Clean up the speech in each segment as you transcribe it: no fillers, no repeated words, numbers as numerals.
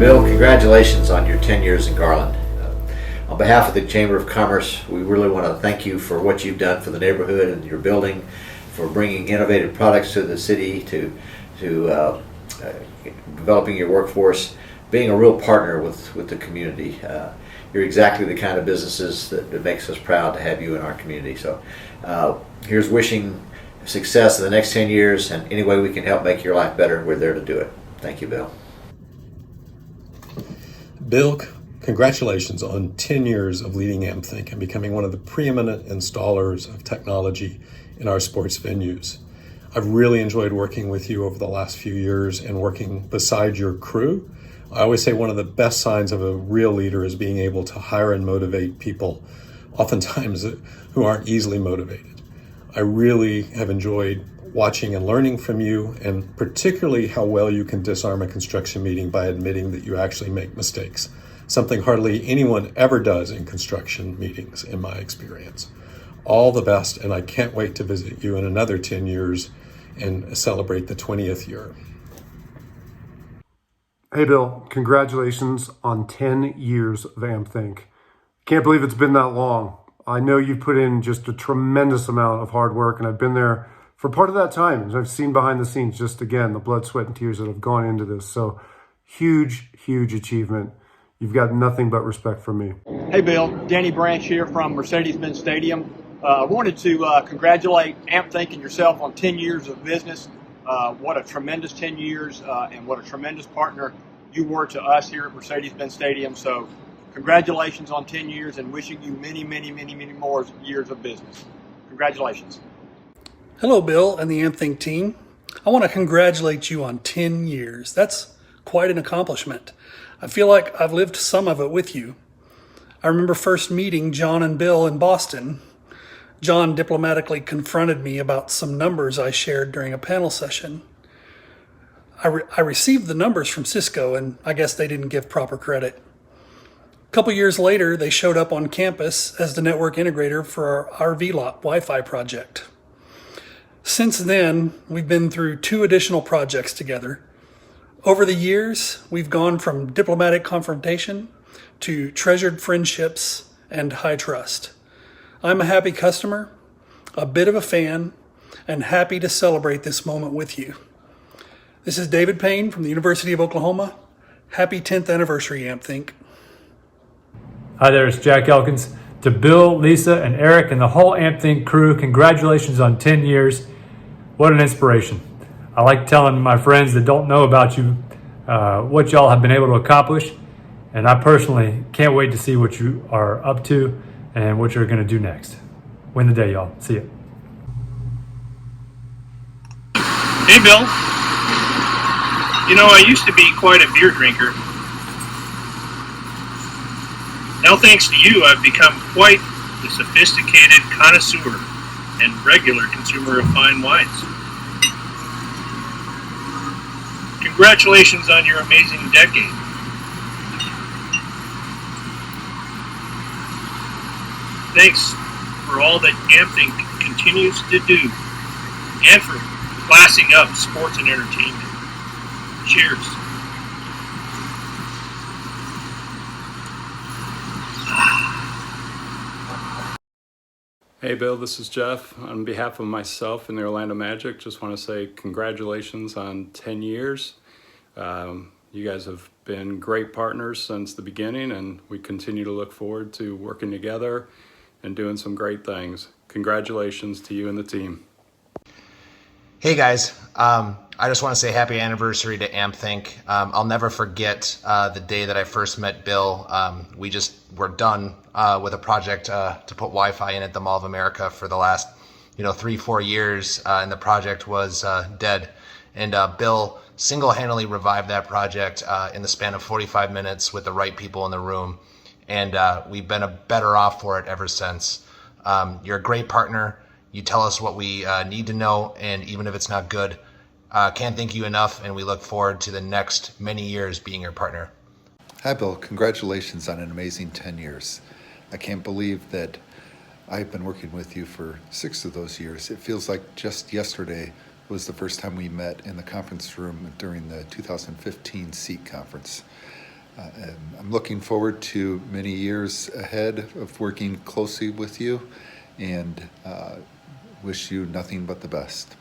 Bill, congratulations on your 10 years in Garland. On behalf of the Chamber of Commerce, we really want to thank you for what you've done for the neighborhood and your building, for bringing innovative products to the city, to developing your workforce, being a real partner with the community. You're exactly the kind of businesses that makes us proud to have you in our community. So here's wishing success in the next 10 years, and any way we can help make your life better, we're there to do it. Thank you, Bill. Bill, congratulations on 10 years of leading AmpThink and becoming one of the preeminent installers of technology in our sports venues. I've really enjoyed working with you over the last few years and working beside your crew. I always say one of the best signs of a real leader is being able to hire and motivate people, oftentimes who aren't easily motivated. I really have enjoyed watching and learning from you, and particularly how well you can disarm a construction meeting by admitting that you actually make mistakes, something hardly anyone ever does in construction meetings, in my experience. All the best, and I can't wait to visit you in another 10 years and celebrate the 20th year. Hey Bill, congratulations on 10 years of AmpThink. Can't believe it's been that long. I know you've put in just a tremendous amount of hard work, and I've been there for part of that time. And I've seen behind the scenes, just again, the blood, sweat, and tears that have gone into this. So huge, huge achievement. You've got nothing but respect from me. Hey Bill, Danny Branch here from Mercedes-Benz Stadium. I wanted to congratulate AmpThink and yourself on 10 years of business. What a tremendous 10 years and what a tremendous partner you were to us here at Mercedes-Benz Stadium. So congratulations on 10 years and wishing you many, many, many, many more years of business. Congratulations. Hello, Bill and the AmpThink team. I want to congratulate you on 10 years. That's quite an accomplishment. I feel like I've lived some of it with you. I remember first meeting John and Bill in Boston. John diplomatically confronted me about some numbers I shared during a panel session. I received the numbers from Cisco, and I guess they didn't give proper credit. A couple years later, they showed up on campus as the network integrator for our RV lot Wi-Fi project. Since then, we've been through 2 additional projects together. Over the years, we've gone from diplomatic confrontation to treasured friendships and high trust. I'm a happy customer, a bit of a fan, and happy to celebrate this moment with you. This is David Payne from the University of Oklahoma. Happy 10th anniversary, AmpThink. Hi there, it's Jack Elkins. To Bill, Lisa, and Eric and the whole AmpThink crew, congratulations on 10 years. What an inspiration. I like telling my friends that don't know about you what y'all have been able to accomplish. And I personally can't wait to see what you are up to and what you're going to do next. Win the day, y'all. See ya. Hey, Bill. You know, I used to be quite a beer drinker. Now, thanks to you, I've become quite the sophisticated connoisseur and regular consumer of fine wines. Congratulations on your amazing decade. Thanks for all that AmpThink continues to do and for classing up sports and entertainment. Cheers. Hey Bill, this is Jeff. On behalf of myself and the Orlando Magic, just want to say congratulations on 10 years. You guys have been great partners since the beginning, and we continue to look forward to working together and doing some great things. Congratulations to you and the team. Hey guys, I just want to say happy anniversary to AmpThink. I'll never forget the day that I first met Bill. We just were done with a project to put Wi-Fi in at the Mall of America for the last 3-4 years, and the project was dead. And Bill single-handedly revived that project in the span of 45 minutes with the right people in the room, and we've been better off for it ever since. You're a great partner. You tell us what we need to know, and even if it's not good, can't thank you enough, and we look forward to the next many years being your partner. Hi, Bill. Congratulations on an amazing 10 years. I can't believe that I've been working with you for 6 of those years. It feels like just yesterday was the first time we met in the conference room during the 2015 SEAT conference. I'm looking forward to many years ahead of working closely with you, and wish you nothing but the best.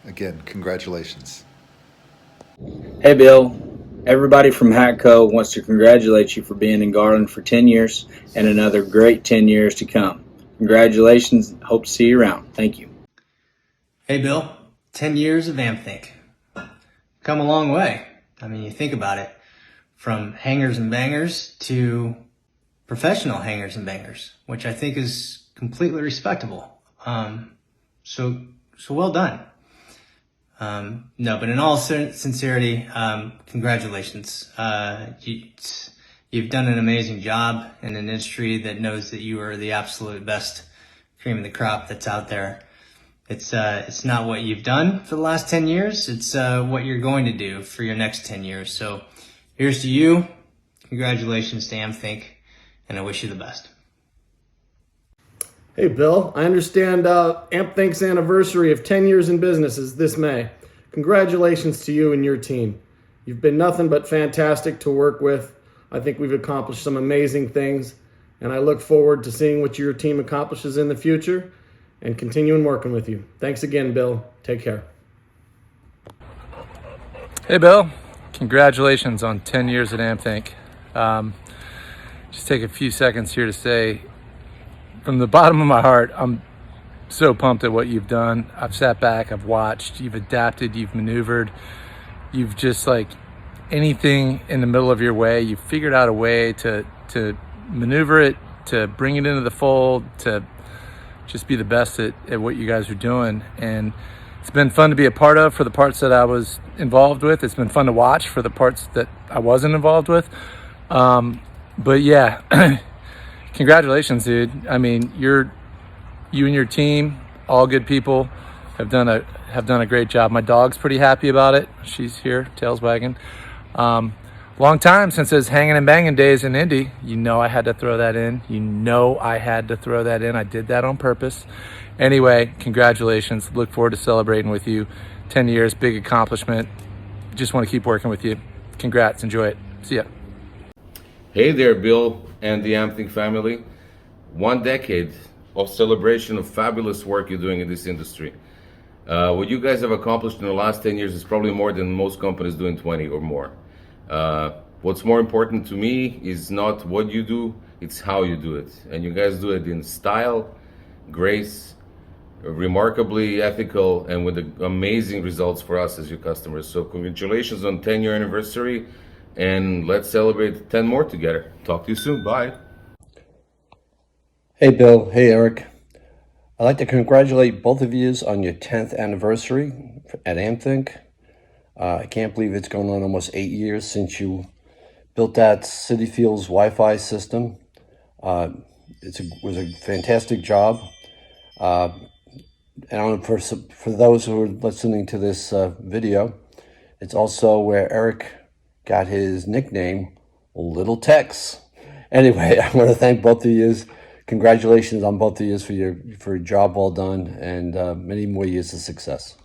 Again, congratulations. Hey, Bill. Everybody from Hatco wants to congratulate you for being in Garland for 10 years and another great 10 years to come. Congratulations. Hope to see you around. Thank you. Hey, Bill. 10 years of AmpThink. Come a long way. I mean, you think about it. From hangers and bangers to professional hangers and bangers, which I think is completely respectable. So well done. No, but in all sincerity, congratulations. You've done an amazing job in an industry that knows that you are the absolute best cream of the crop that's out there. It's not what you've done for the last 10 years. It's what you're going to do for your next 10 years. So here's to you. Congratulations to AmpThink, and I wish you the best. Hey, Bill. I understand AmpThink's anniversary of 10 years in business is this May. Congratulations to you and your team. You've been nothing but fantastic to work with. I think we've accomplished some amazing things, and I look forward to seeing what your team accomplishes in the future and continuing working with you. Thanks again, Bill. Take care. Hey, Bill. Congratulations on 10 years at AmpThink. Just take a few seconds here to say, from the bottom of my heart, I'm so pumped at what you've done. I've sat back, I've watched, you've adapted, you've maneuvered, you've just like anything in the middle of your way, you've figured out a way to maneuver it, to bring it into the fold, to just be the best at what you guys are doing. And it's been fun to be a part of for the parts that I was involved with. It's been fun to watch for the parts that I wasn't involved with. But yeah, congratulations, dude. I mean, you and your team, all good people, have done a great job. My dog's pretty happy about it. She's here, tail's wagging. Long time since his hanging and banging days in Indy. You know I had to throw that in. I did that on purpose. Anyway, congratulations. Look forward to celebrating with you. 10 years, big accomplishment. Just want to keep working with you. Congrats. Enjoy it. See ya. Hey there, Bill and the AmpThink family. 1 decade of celebration of fabulous work you're doing in this industry. What you guys have accomplished in the last 10 years is probably more than most companies do in 20 or more. What's more important to me is not what you do, it's how you do it. And you guys do it in style, grace, remarkably ethical, and with amazing results for us as your customers. So congratulations on 10-year anniversary, and let's celebrate 10 more together. Talk to you soon. Bye. Hey, Bill. Hey, Eric. I'd like to congratulate both of you on your 10th anniversary at AmpThink. I can't believe it's going on almost 8 years since you built that City Fields Wi-Fi system. It was a fantastic job. And for those who are listening to this video, it's also where Eric got his nickname, Little Tex. Anyway, I want to thank both of you. Congratulations on both of you for a job well done, and many more years of success.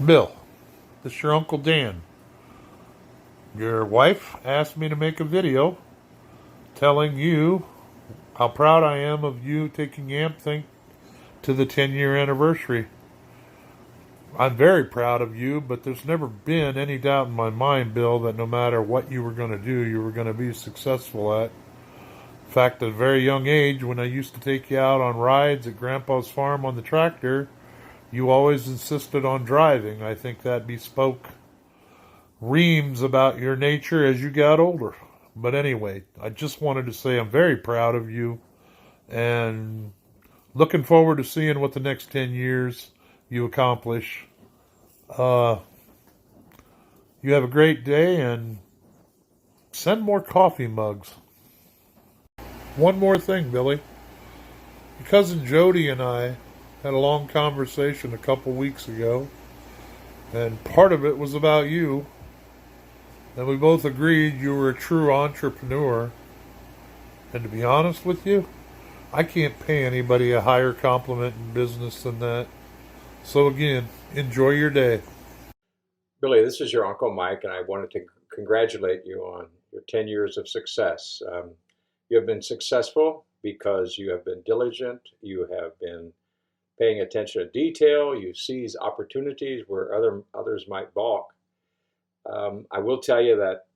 Bill, this is your Uncle Dan. Your wife asked me to make a video telling you how proud I am of you taking AmpThink to the 10-year anniversary. I'm very proud of you, but there's never been any doubt in my mind, Bill, that no matter what you were going to do, you were going to be successful at. In fact, at a very young age, when I used to take you out on rides at Grandpa's farm on the tractor, you always insisted on driving. I think that bespoke reams about your nature as you got older. But anyway, I just wanted to say I'm very proud of you and looking forward to seeing what the next 10 years you accomplish. You have a great day, and send more coffee mugs. One more thing, Billy. Your cousin Jody and I had a long conversation a couple weeks ago, and part of it was about you. And we both agreed you were a true entrepreneur. And to be honest with you, I can't pay anybody a higher compliment in business than that. So again, enjoy your day. Billy, this is your Uncle Mike, and I wanted to congratulate you on your 10 years of success. You have been successful because you have been diligent, you have been paying attention to detail, you seize opportunities where others might balk. I will tell you that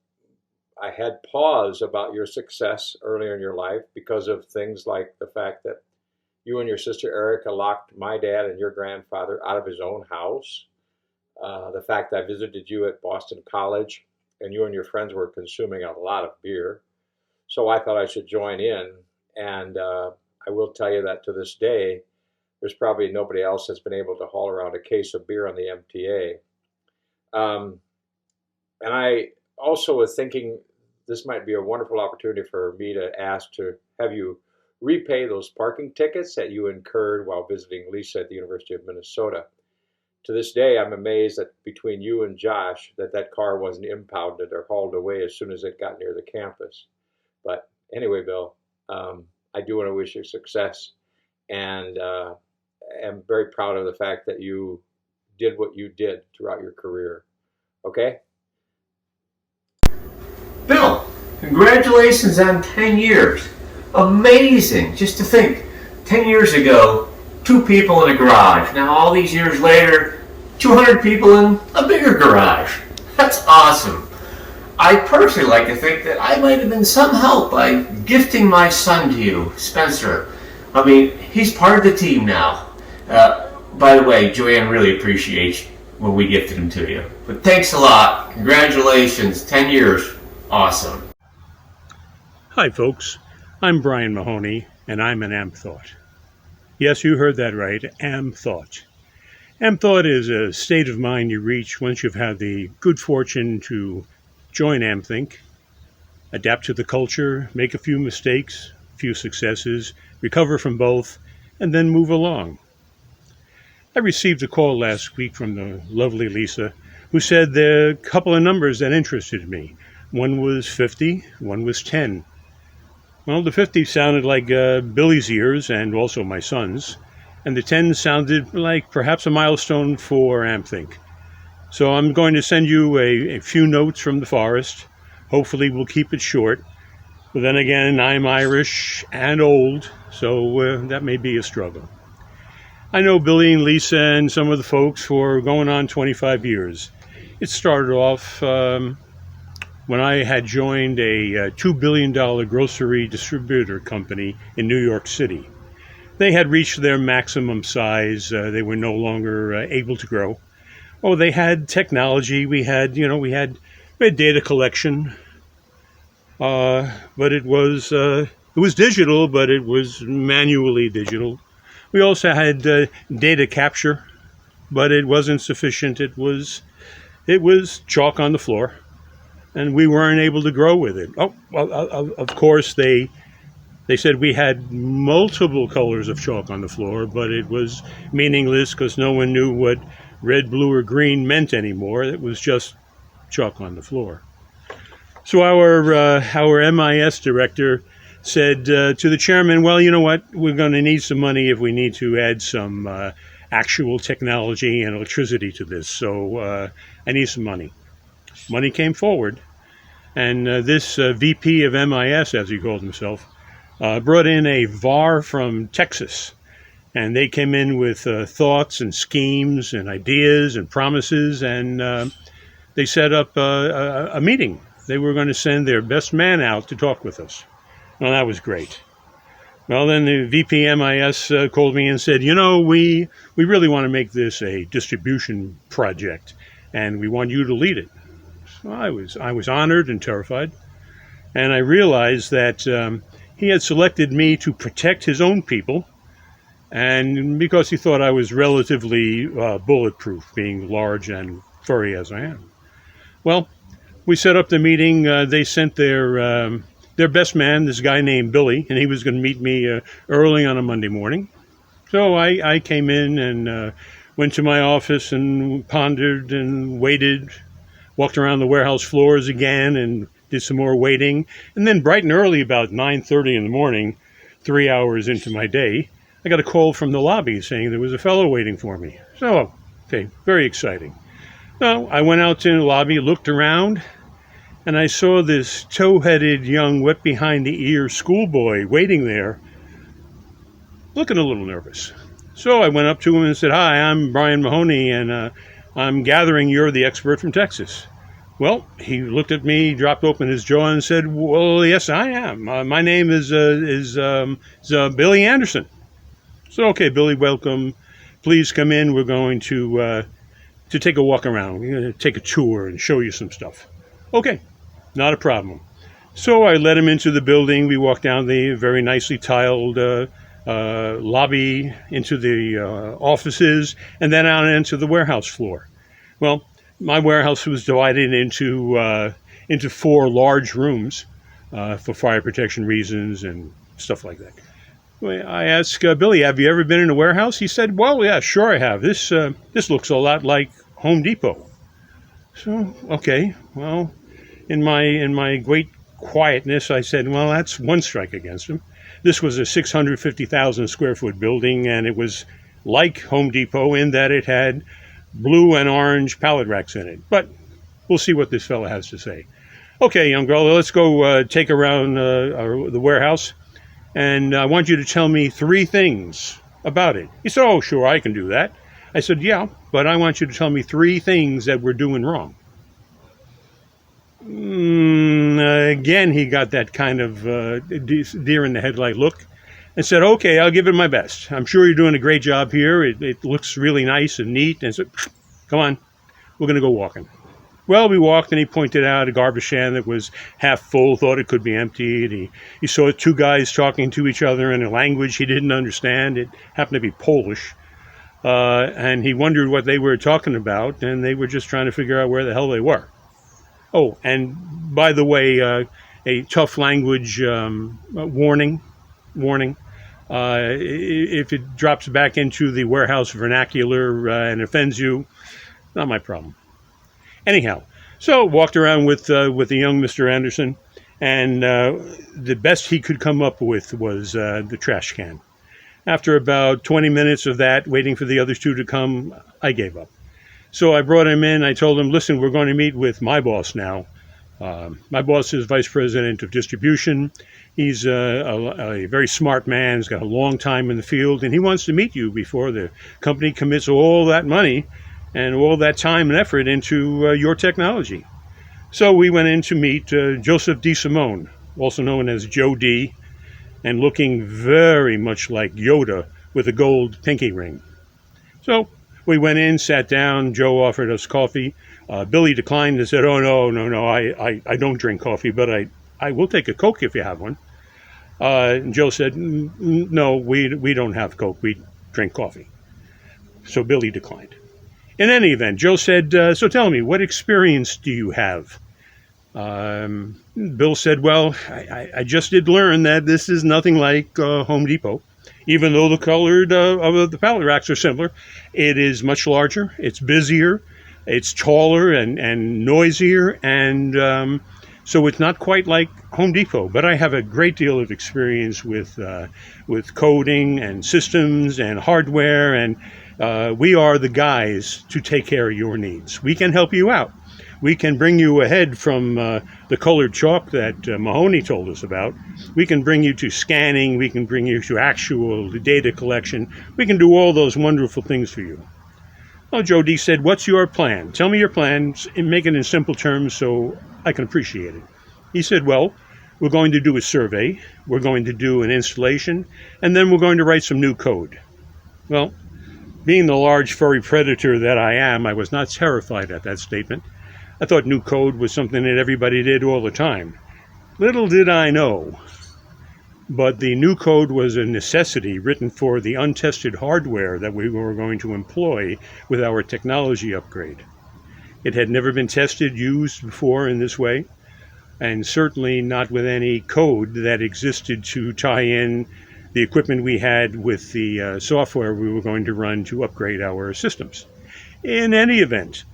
I had pause about your success earlier in your life because of things like the fact that you and your sister Erica locked my dad and your grandfather out of his own house. The fact I visited you at Boston College and you and your friends were consuming a lot of beer. So I thought I should join in. And I will tell you that to this day, there's probably nobody else that's been able to haul around a case of beer on the MTA. And I also was thinking this might be a wonderful opportunity for me to ask to have you repay those parking tickets that you incurred while visiting Lisa at the University of Minnesota. To this day, I'm amazed that between you and Josh, that car wasn't impounded or hauled away as soon as it got near the campus. But anyway, Bill, I do want to wish you success, and am very proud of the fact that you did what you did throughout your career. Okay? Bill, congratulations on 10 years. Amazing. Just to think, 10 years ago, 2 people in a garage. Now, all these years later, 200 people in a bigger garage. That's awesome. I personally like to think that I might have been some help by gifting my son to you, Spencer. I mean, he's part of the team now. By the way, Joanne really appreciates when we gifted him to you. But thanks a lot. Congratulations. 10 years. Awesome. Hi, folks. I'm Brian Mahoney, and I'm an AmpThought. Yes, you heard that right, AmpThought. AmpThought is a state of mind you reach once you've had the good fortune to join AmpThink, adapt to the culture, make a few mistakes, a few successes, recover from both, and then move along. I received a call last week from the lovely Lisa, who said there are a couple of numbers that interested me. One was 50, one was 10. Well, the 50 sounded like Billy's ears and also my son's, and the 10 sounded like perhaps a milestone for AmpThink. So I'm going to send you a few notes from the forest. Hopefully we'll keep it short. But then again, I'm Irish and old, so that may be a struggle. I know Billy and Lisa and some of the folks for going on 25 years. It started off when I had joined a $2 billion grocery distributor company in New York City. They had reached their maximum size. They were no longer able to grow. Oh, they had technology. We had data collection, but it was digital, but it was manually digital. We also had data capture, but it wasn't sufficient. It was chalk on the floor, and we weren't able to grow with it. Oh, well, of course they said we had multiple colors of chalk on the floor, but it was meaningless because no one knew what red, blue, or green meant anymore. It was just chalk on the floor. So our MIS director said to the chairman, well, you know what? We're going to need some money if we need to add some actual technology and electricity to this. So I need some money. Money came forward, and this VP of MIS, as he called himself, brought in a VAR from Texas. And they came in with thoughts and schemes and ideas and promises, and they set up a meeting. They were going to send their best man out to talk with us. Well, that was great. Well, then the VP MIS called me and said, we really want to make this a distribution project, and we want you to lead it. So I was honored and terrified, and I realized that he had selected me to protect his own people, and because he thought I was relatively bulletproof, being large and furry as I am. Well, we set up the meeting. They sent their best man, this guy named Billy, and he was going to meet me early on a Monday morning. So I came in and went to my office and pondered and waited, walked around the warehouse floors again and did some more waiting. And then bright and early, about 9:30 in the morning, 3 hours into my day, I got a call from the lobby saying there was a fellow waiting for me. So, okay, very exciting. So I went out to the lobby, looked around, and I saw this tow-headed young wet behind the ear schoolboy waiting there, looking a little nervous. So I went up to him and said, "Hi, I'm Brian Mahoney, and I'm gathering you're the expert from Texas." Well, he looked at me, dropped open his jaw, and said, "Well, yes, I am. My name is Billy Anderson." So, okay, Billy, welcome. Please come in. We're going to take a walk around. We're going to take a tour and show you some stuff. Okay, not a problem. So I led him into the building. We walked down the very nicely tiled lobby into the offices, and then out into the warehouse floor. Well, my warehouse was divided into 4 large rooms for fire protection reasons and stuff like that. I asked Billy, "Have you ever been in a warehouse?" He said, "Well, yeah, sure I have. This looks a lot like Home Depot." So, okay, well, in my great quietness, I said, "Well, that's one strike against him." This was a 650,000 square foot building, and it was like Home Depot in that it had blue and orange pallet racks in it. But we'll see what this fella has to say. "Okay, young girl, let's go take around the warehouse, and I want you to tell me 3 things about it." He said, "Oh, sure, I can do that." I said, "Yeah, but I want you to tell me 3 things that we're doing wrong." Again, he got that kind of deer in the headlight look and said, "Okay, I'll give it my best. I'm sure you're doing a great job here. It looks really nice and neat." And I said, "Come on, we're going to go walking." Well, we walked, and he pointed out a garbage can that was half full, thought it could be emptied. He saw 2 guys talking to each other in a language he didn't understand. It happened to be Polish. And he wondered what they were talking about, and they were just trying to figure out where the hell they were. Oh, and by the way, a tough language warning. If it drops back into the warehouse vernacular and offends you, not my problem. Anyhow, so walked around with the young Mr. Anderson, and the best he could come up with was the trash can. After about 20 minutes of that, waiting for the other 2 to come, I gave up. So I brought him in. I told him, "Listen, we're going to meet with my boss now." My boss is vice president of distribution. He's a very smart man. He's got a long time in the field, and he wants to meet you before the company commits all that money and all that time and effort into your technology. So we went in to meet Joseph DeSimone, also known as Joe D, and looking very much like Yoda with a gold pinky ring. So we went in, sat down. Joe offered us coffee. Billy declined and said, "Oh, no, I don't drink coffee, but I will take a Coke if you have one." And Joe said, "No, we don't have Coke. We drink coffee." So Billy declined. In any event, Joe said, "So tell me, what experience do you have?" Bill said, "Well, I just did learn that this is nothing like Home Depot. Even though the color of the pallet racks are similar, it is much larger, it's busier, it's taller and noisier, and so it's not quite like Home Depot. But I have a great deal of experience with coding and systems and hardware, and we are the guys to take care of your needs. We can help you out. We can bring you ahead from the colored chalk that Mahoney told us about. We can bring you to scanning. We can bring you to actual data collection. We can do all those wonderful things for you." Well, Joe D said, "What's your plan? Tell me your plan and make it in simple terms so I can appreciate it." He said, "Well, we're going to do a survey. We're going to do an installation. And then we're going to write some new code." Well, being the large furry predator that I am, I was not terrified at that statement. I thought new code was something that everybody did all the time. Little did I know, but the new code was a necessity written for the untested hardware that we were going to employ with our technology upgrade. It had never been tested, used before in this way, and certainly not with any code that existed to tie in the equipment we had with the software we were going to run to upgrade our systems. In any event,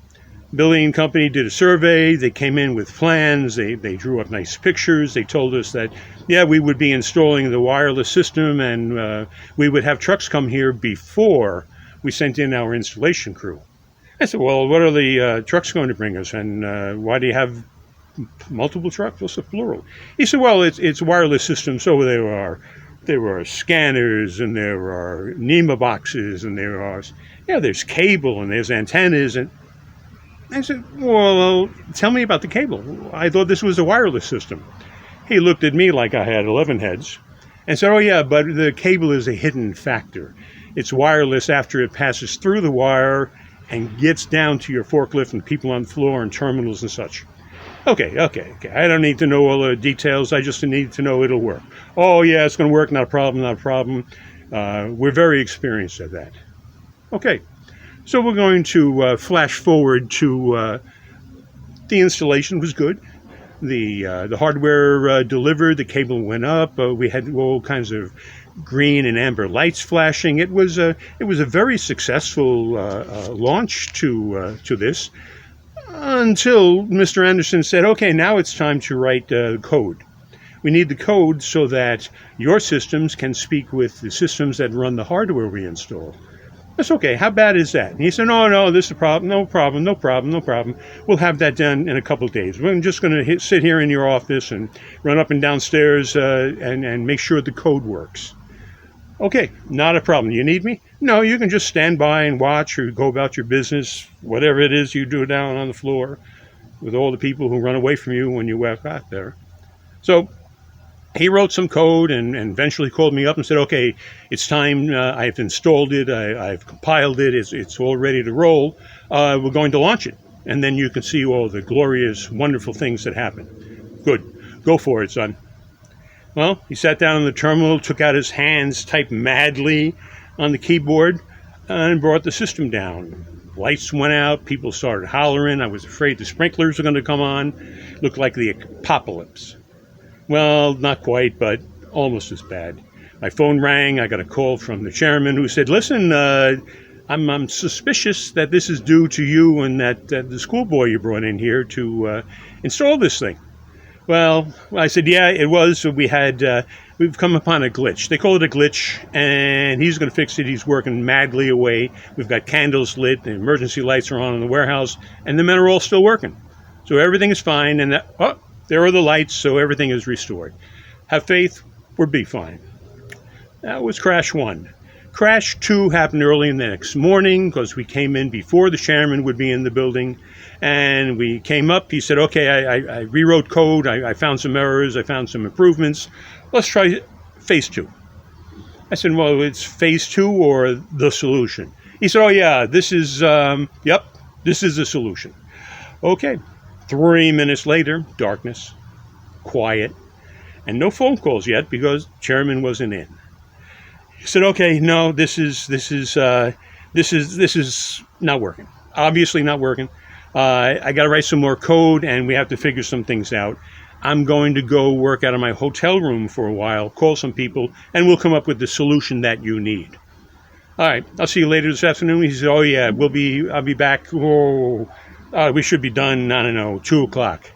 Billy and company did a survey. They came in with plans. They drew up nice pictures. They told us that, yeah, we would be installing the wireless system, and we would have trucks come here before we sent in our installation crew. I said, well, what are the trucks going to bring us? And why do you have multiple trucks? What's the plural? He said, well, it's wireless systems. So there are scanners, and there are NEMA boxes, and there's cable, and there's antennas. And I said, well, tell me about the cable. I thought this was a wireless system. He looked at me like I had 11 heads and said, oh, yeah, but the cable is a hidden factor. It's wireless after it passes through the wire and gets down to your forklift and people on the floor and terminals and such. Okay. I don't need to know all the details. I just need to know it'll work. Oh, yeah, it's going to work. Not a problem. We're very experienced at that. Okay. So we're going to flash forward to the installation was good. The hardware delivered. The cable went up. We had all kinds of green and amber lights flashing. It was a very successful launch to this, until Mr. Anderson said, "Okay, now it's time to write code. We need the code so that your systems can speak with the systems that run the hardware we install." That's okay. How bad is that? And he said, no, this is a problem. No problem. We'll have that done in a couple of days. We're just going to sit here in your office and run up and downstairs and make sure the code works. Okay, not a problem. You need me? No, you can just stand by and watch or go about your business, whatever it is you do down on the floor with all the people who run away from you when you walk out there. So he wrote some code and eventually called me up and said, okay, it's time. I've installed it. I've compiled it. It's all ready to roll. We're going to launch it. And then you can see all the glorious, wonderful things that happen. Good. Go for it, son. Well, he sat down in the terminal, took out his hands, typed madly on the keyboard, and brought the system down. Lights went out. People started hollering. I was afraid the sprinklers were going to come on. Looked like the apocalypse. Well, not quite, but almost as bad. My phone rang. I got a call from the chairman who said, listen, I'm suspicious that this is due to you and that the schoolboy you brought in here to install this thing. Well, I said, yeah, it was. So we've come upon a glitch. They call it a glitch, and he's going to fix it. He's working madly away. We've got candles lit. The emergency lights are on in the warehouse, and the men are all still working. So everything is fine, and there are the lights, so everything is restored. Have faith, we'll be fine. That was crash 1. Crash 2 happened early in the next morning because we came in before the chairman would be in the building. And we came up, he said, okay, I rewrote code, I found some errors, I found some improvements. Let's try phase 2. I said, well, it's phase 2 or the solution? He said, oh yeah, this is the solution. Okay. 3 minutes later, darkness, quiet, and no phone calls yet because chairman wasn't in. He said, "Okay, no, this is not working. Obviously not working. I got to write some more code, and we have to figure some things out. I'm going to go work out of my hotel room for a while, call some people, and we'll come up with the solution that you need. All right, I'll see you later this afternoon." He said, "Oh yeah, I'll be back. We should be done, I don't know, 2 o'clock.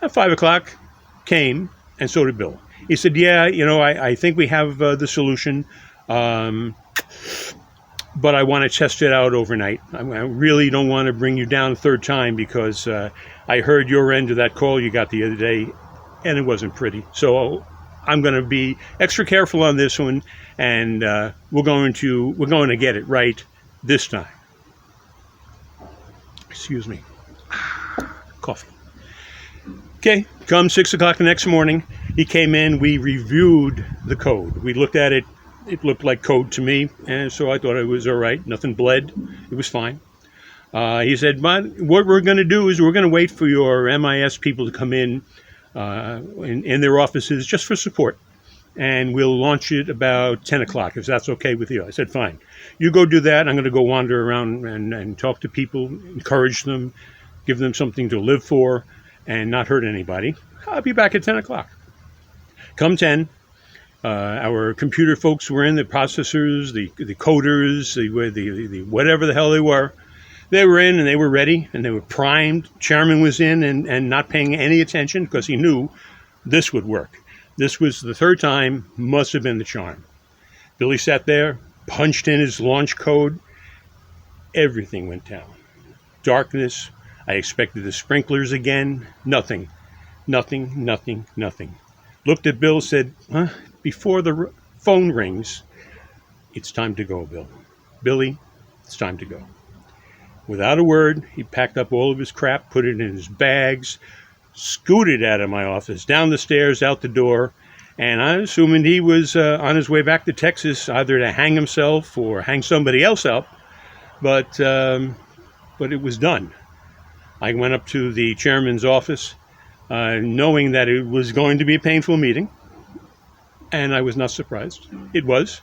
At 5 o'clock came, and so did Bill. He said, yeah, I think we have the solution, but I want to test it out overnight. I really don't want to bring you down a third time because I heard your end of that call you got the other day, and it wasn't pretty. So I'm going to be extra careful on this one, and we're going to get it right this time." Excuse me. Coffee. Okay, come 6 o'clock the next morning, he came in, we reviewed the code. We looked at it, it looked like code to me, and so I thought it was all right. Nothing bled, it was fine. He said, but what we're going to do is we're going to wait for your MIS people to come in their offices just for support, and we'll launch it about 10 o'clock, if that's okay with you. I said, fine. You go do that. I'm going to go wander around and talk to people, encourage them, give them something to live for, and not hurt anybody. I'll be back at 10 o'clock. Come 10, our computer folks were in, the processors, the coders, the whatever the hell they were. They were in and they were ready and they were primed. Chairman was in and not paying any attention because he knew this would work. This was the third time, must have been the charm. Billy sat there, punched in his launch code. Everything went down. darkness. I expected the sprinklers again. Nothing. Nothing, nothing, nothing. Looked at Bill, said, before the phone rings, it's time to go, Bill. Billy, it's time to go. Without a word, he packed up all of his crap, put it in his bags, scooted out of my office, down the stairs, out the door, and I'm assuming he was on his way back to Texas, either to hang himself or hang somebody else up, but it was done. I went up to the chairman's office, knowing that it was going to be a painful meeting, and I was not surprised. It was.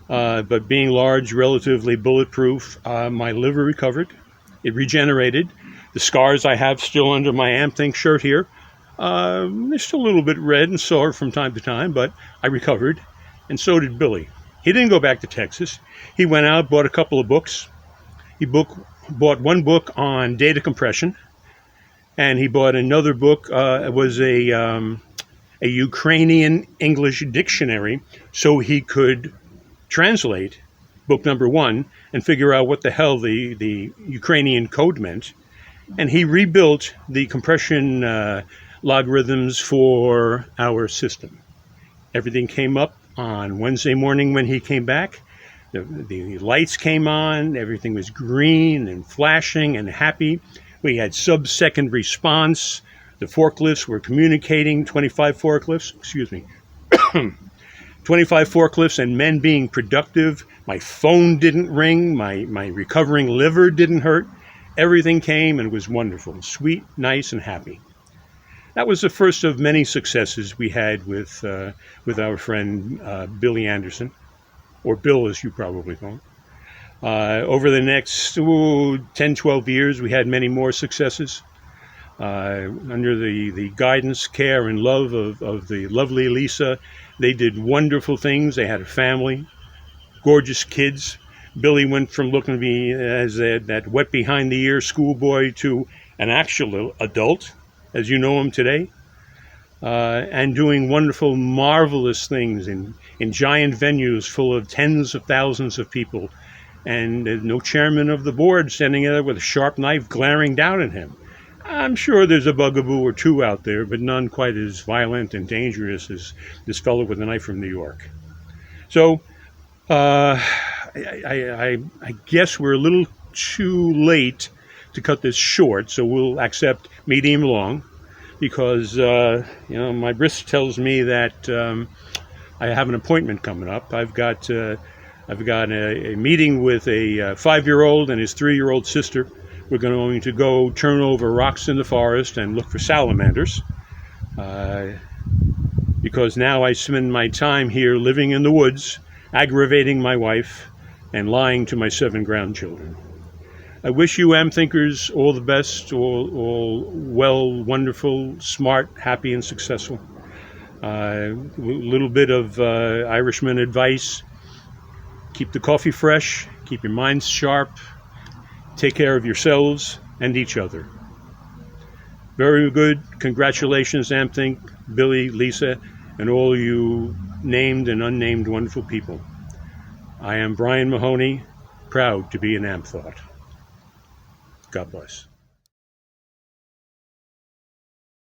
But being large, relatively bulletproof, my liver recovered. It regenerated. The scars I have still under my AmpThink shirt here, they're still a little bit red and sore from time to time, but I recovered, and so did Billy. He didn't go back to Texas. He went out, bought a couple of books. He bought one book on data compression, and he bought another book. It was a Ukrainian English dictionary, so he could translate book number one and figure out what the hell the Ukrainian code meant. And he rebuilt the compression logarithms for our system. Everything came up on Wednesday morning when he came back. The lights came on, everything was green and flashing and happy. We had sub-second response. The forklifts were communicating, 25 forklifts, 25 forklifts and men being productive. My phone didn't ring. My recovering liver didn't hurt. Everything came and was wonderful, sweet, nice, and happy. That was the first of many successes we had with our friend Billy Anderson, or Bill as you probably call him. Over the next 10, 12 years, we had many more successes. Under the guidance, care, and love of the lovely Lisa, they did wonderful things. They had a family, gorgeous kids. Billy went from looking to me as that wet behind the ear schoolboy to an actual adult, as you know him today, and doing wonderful, marvelous things in giant venues full of tens of thousands of people, and no chairman of the board standing there with a sharp knife glaring down at him. I'm sure there's a bugaboo or two out there, but none quite as violent and dangerous as this fellow with a knife from New York. So I guess we're a little too late to cut this short, so we'll accept medium long, because my wrist tells me that I have an appointment coming up. I've got a meeting with a 5-year-old and his 3-year-old sister. We're going to go turn over rocks in the forest and look for salamanders, because now I spend my time here living in the woods, aggravating my wife, and lying to my 7 grandchildren. I wish you AmpThinkers all the best, all well, wonderful, smart, happy, and successful. A little bit of Irishman advice: keep the coffee fresh, keep your minds sharp, take care of yourselves and each other. Very good. Congratulations, AmpThink, Billy, Lisa, and all you named and unnamed wonderful people. I am Brian Mahoney, proud to be an AmpThought. God bless.